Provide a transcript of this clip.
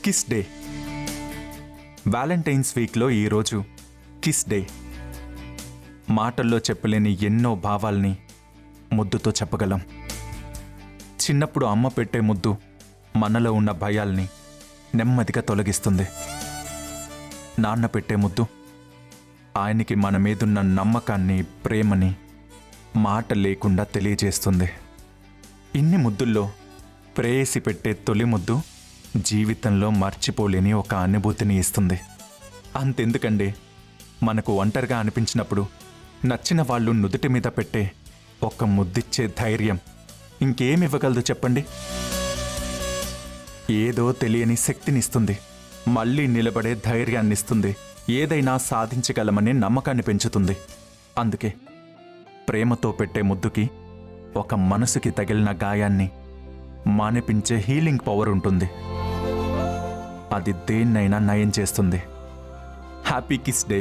Kiss day. Valentine's వీక్లో ఈరోజు kiss day. మాటల్లో చెప్పలేని ఎన్నో భావాల్ని ముద్దుతో చెప్పగలం. చిన్నప్పుడు అమ్మ పెట్టే ముద్దు మనలో ఉన్న భయాల్ని నెమ్మదిగా తొలగిస్తుంది. నాన్న పెట్టే ముద్దు ఆయనకి మన మీదున్న నమ్మకాన్ని, ప్రేమని మాట లేకుండా తెలియజేస్తుంది. ఇన్ని ముద్దుల్లో ప్రేయసి పెట్టే తొలి ముద్దు జీవితంలో మర్చిపోలేని ఒక అనుభూతిని ఇస్తుంది. అంతెందుకండి, మనకు ఒంటరిగా అనిపించినప్పుడు నచ్చిన వాళ్ళు నుదుటి మీద పెట్టే ఒక ముద్దిచ్చే ధైర్యం ఇంకేమివ్వగలదు చెప్పండి? ఏదో తెలియని శక్తినిస్తుంది, మళ్ళీ నిలబడే ధైర్యాన్నిస్తుంది, ఏదైనా సాధించగలమనే నమ్మకాన్ని పెంచుతుంది. అందుకే ప్రేమతో పెట్టే ముద్దుకి ఒక మనసుకి తగిలిన గాయాన్ని మానిపించే హీలింగ్ పవర్ ఉంటుంది. అది దేన్నైనా నయం చేస్తుంది. Happy kiss day.